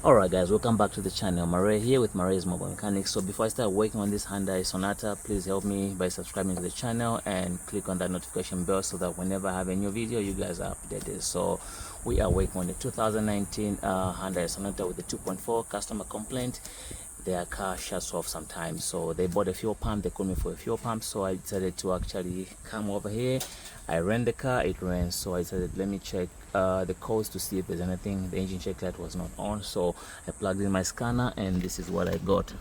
Alright guys, welcome back to the channel. Marais here with Marai's Mobile Mechanics. So before I start working on this Hyundai Sonata, please help me by subscribing to the channel and click on that notification bell so that whenever I have a new video, you guys are updated. So we are working on the 2019 Hyundai Sonata with the 2.4. Customer complaint, their car shuts off sometimes. So they bought a fuel pump, they called me for a fuel pump, so I decided to actually come over here. I ran the car, it ran, so I said let me check the codes to see if there's anything. The engine check light was not on, so I plugged in my scanner and this is what I got.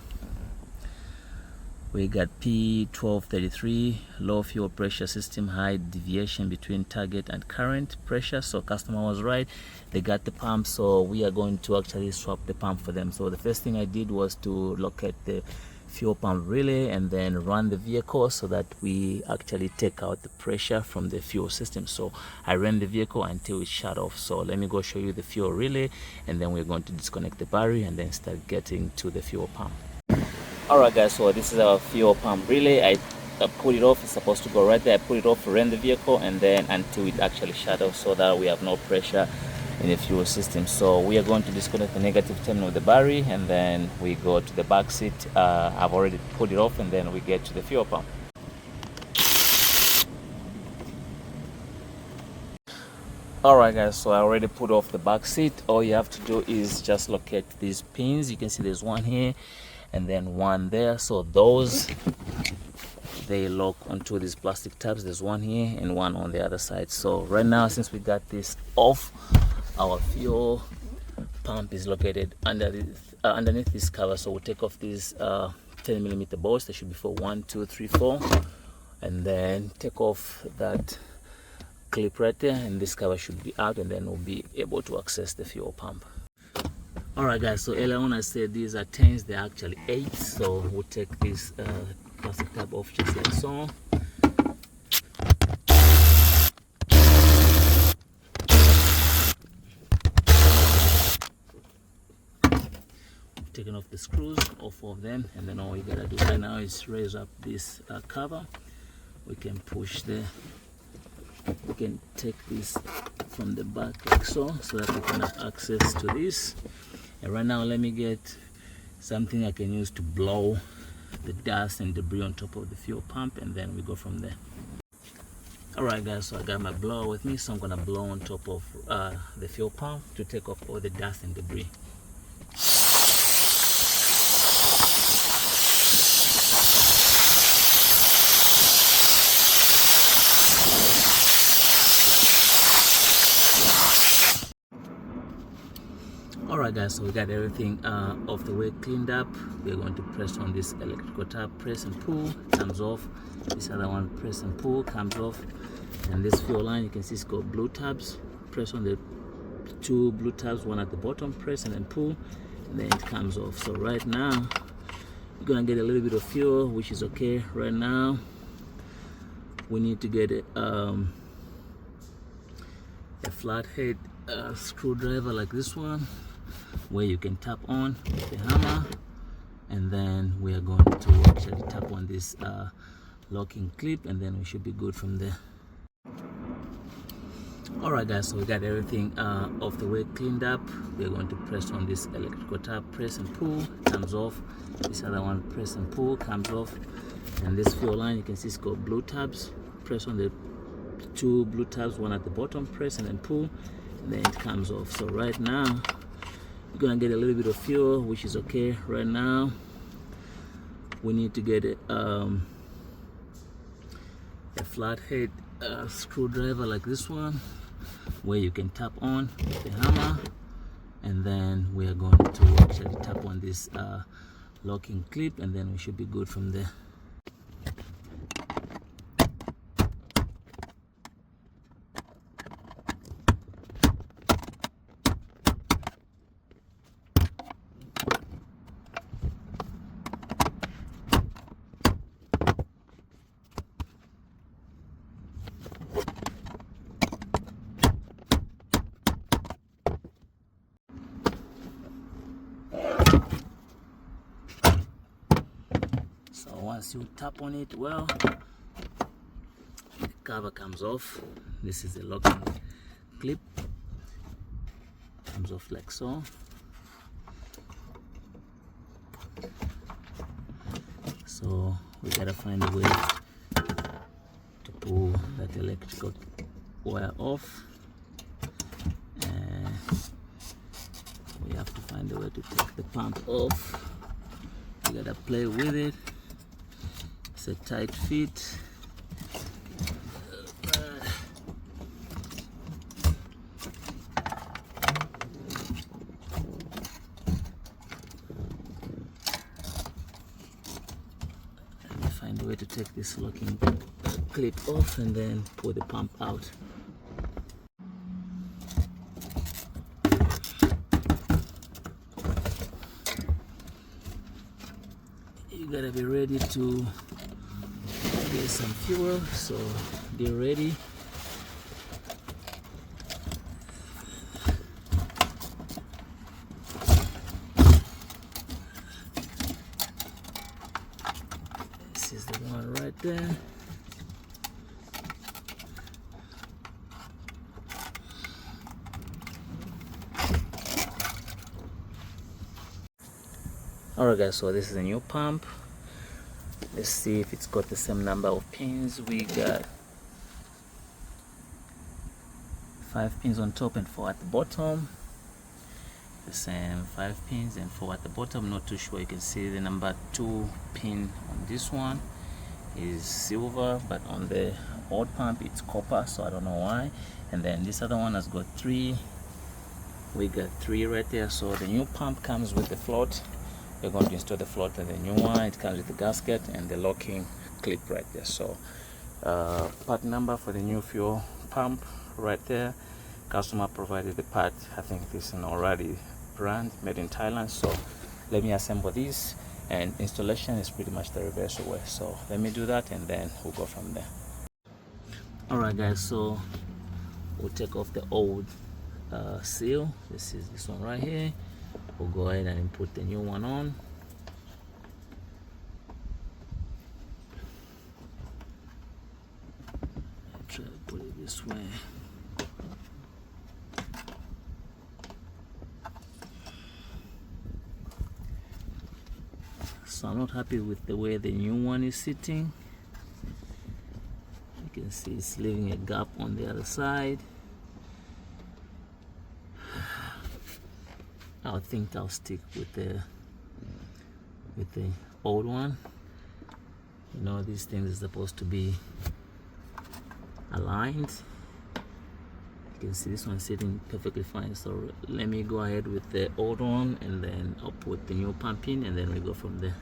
We got P1233, low fuel pressure system, high deviation between target and current pressure. So customer was right, they got the pump, so we are going to actually swap the pump for them. So the first thing I did was to locate the fuel pump relay and then run the vehicle so that we actually take out the pressure from the fuel system. So I ran the vehicle until it shut off. So let me go show you the fuel relay and then we're going to disconnect the battery and then start getting to the fuel pump. Alright guys, so this is our fuel pump relay. I put it off, it's supposed to go right there. I put it off, ran the vehicle and then until it actually shut off so that we have no pressure in the fuel system. So we are going to disconnect the negative terminal of the battery and then we go to the back seat. I've already put it off and then we get to the fuel pump. Alright guys, so I already put off the back seat. All you have to do is just locate these pins. You can see there's one here and then one there. So those, they lock onto these plastic tabs. There's one here and one on the other side. So right now, since we got this off, our fuel pump is located underneath this cover. So we'll take off these 10mm bolts. They should be for 1, 2, 3, 4, and then take off that clip right there, and this cover should be out, and then we'll be able to access the fuel pump. Alright guys, so earlier on I said these are 10s, they're actually 8s. So we'll take this plastic tab off just like so. Taking off the screws, all 4 of them, and then all you gotta do right now is raise up this cover. We can push we can take this from the back like so that we can have access to this. And right now let me get something I can use to blow the dust and debris on top of the fuel pump, and then we go from there. Alright guys, so I got my blower with me, so I'm gonna blow on top of the fuel pump to take off all the dust and debris. Alright guys, so we got everything off the way, cleaned up. We're going to press on this electrical tab, press and pull, comes off. This other one, press and pull, comes off. And this fuel line, you can see it's got blue tabs. Press on the 2 blue tabs, one at the bottom, press and then pull, and then it comes off. So right now you're gonna get a little bit of fuel, which is okay. Right now we need to get a flathead screwdriver like this one, where you can tap on the hammer, and then we are going to actually tap on this locking clip, and then we should be good from there. Alright guys, so we got everything off the way, cleaned up. We're going to press on this electrical tab, press and pull, comes off. This other one, press and pull, comes off. And this fuel line, you can see it's got blue tabs. Press on the 2 blue tabs, one at the bottom, press and then pull, and then it comes off. So right now you're gonna get a little bit of fuel, which is okay. Right now we need to get a flathead screwdriver like this one, where you can tap on the hammer, and then we are going to actually tap on this locking clip, and then we should be good from there. So once you tap on it, well, the cover comes off. This is the locking clip, comes off like so. So we gotta find a way to pull that electrical wire off, and we have to find a way to take the pump off. We gotta play with it. It's a tight fit. Find a way to take this locking clip off and then pull the pump out. You gotta be ready to get some fuel, so be ready. This is the one right there. Alright guys, so this is a new pump. Let's see if it's got the same number of pins. We got 5 pins on top and 4 at the bottom. The same 5 pins and 4 at the bottom. Not too sure. You can see the number 2 pin on this one is silver, but on the old pump it's copper, so I don't know why. And then this other one has got 3. We got 3 right there. So the new pump comes with the float. We're going to install the float and the new one. It comes with the gasket and the locking clip right there. So part number for the new fuel pump right there. Customer provided the part. I think this is an already brand made in Thailand. So let me assemble this, and installation is pretty much the reverse way. So let me do that and then we'll go from there. Alright guys, so we'll take off the old seal. This is this one right here. We'll go ahead and put the new one on. Try to put it this way. So I'm not happy with the way the new one is sitting. You can see it's leaving a gap on the other side. I think I'll stick with the old one. You know, these things are supposed to be aligned. You can see this one sitting perfectly fine. So let me go ahead with the old one, and then I'll put the new pump in, and then we go from there.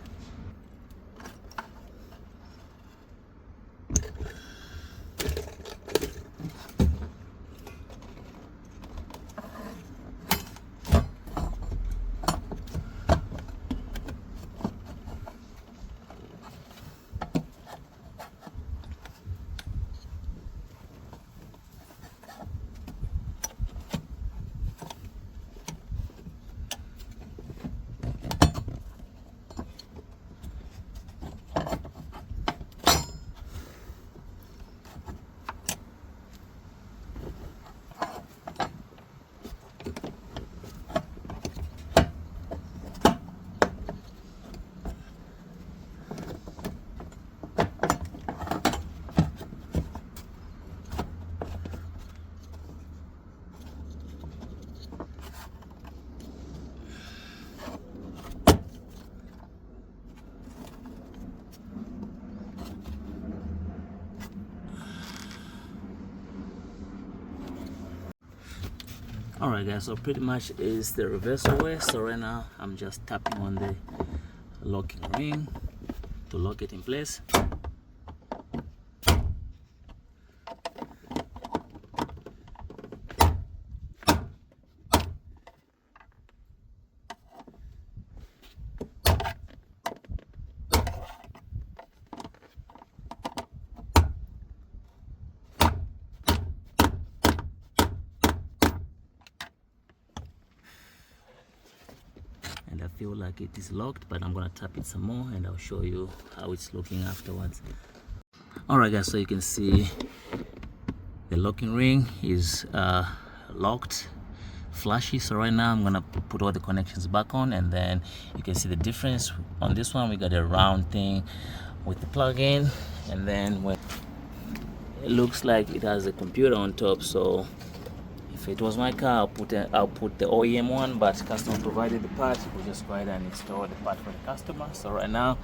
Alright guys, so pretty much is the reverse way. So right now I'm just tapping on the locking ring to lock it in place. And I feel like it is locked, but I'm gonna tap it some more and I'll show you how it's looking afterwards. Alright guys, so you can see the locking ring is locked flashy. So right now I'm gonna put all the connections back on, and then you can see the difference. On this one we got a round thing with the plug-in, and then when it looks like it has a computer on top. So if it was my car, I'll put the OEM one, but customer provided the part. We'll just go ahead and install the part for the customer. So right now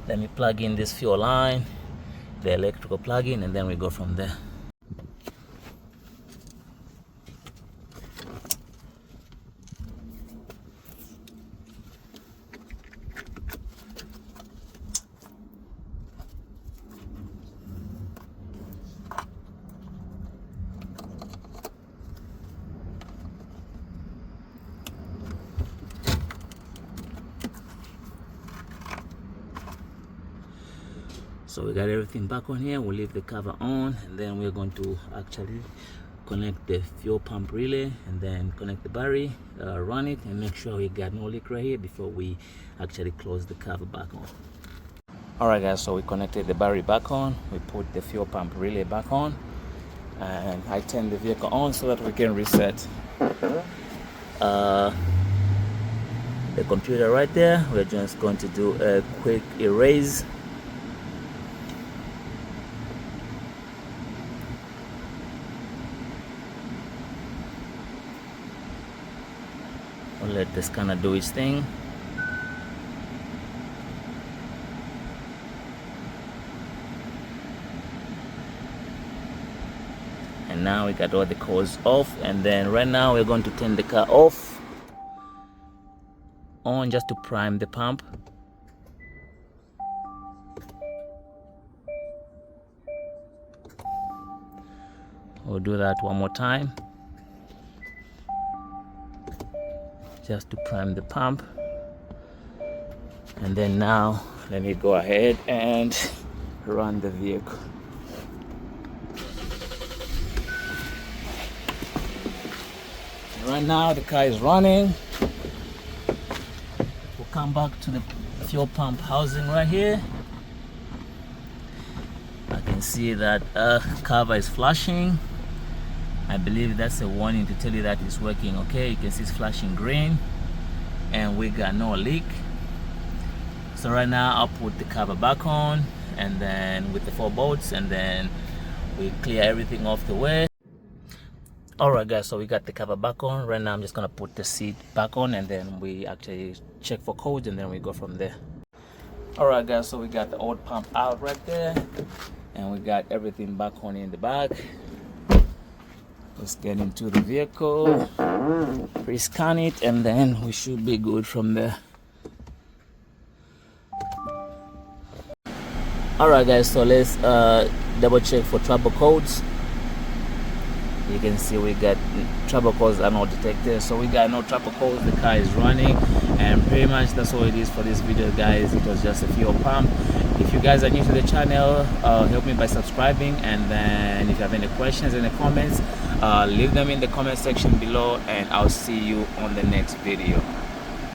let me plug in this fuel line, the electrical plug-in, and then we go from there. So we got everything back on here. We'll leave the cover on, and then we're going to actually connect the fuel pump relay, and then connect the battery, run it, and make sure we got no leak right here before we actually close the cover back on. Alright guys, so we connected the battery back on, we put the fuel pump relay back on, and I turned the vehicle on so that we can reset the computer right there. We're just going to do a quick erase. We'll let the scanner do its thing. And now we got all the codes off, and then right now we're going to turn the car off, on, just to prime the pump. We'll do that one more time, just to prime the pump. And then now let me go ahead and run the vehicle. Right now the car is running. We'll come back to the fuel pump housing right here. I can see that cover is flashing. I believe that's a warning to tell you that it's working okay. You can see it's flashing green, and we got no leak. So right now I'll put the cover back on, and then with the 4 bolts, and then we clear everything off the way. Alright guys, so we got the cover back on. Right now I'm just gonna put the seat back on, and then we actually check for codes, and then we go from there. Alright guys, so we got the old pump out right there, and we got everything back on in the back. Let's get into the vehicle, pre-scan it, and then we should be good from there. Alright guys, so let's double check for trouble codes. You can see we got trouble codes are not detected, so we got no trouble codes. The car is running, and pretty much that's all it is for this video guys. It was just a fuel pump. If you guys are new to the channel, help me by subscribing, and then if you have any questions, any comments, leave them in the comment section below, and I'll see you on the next video.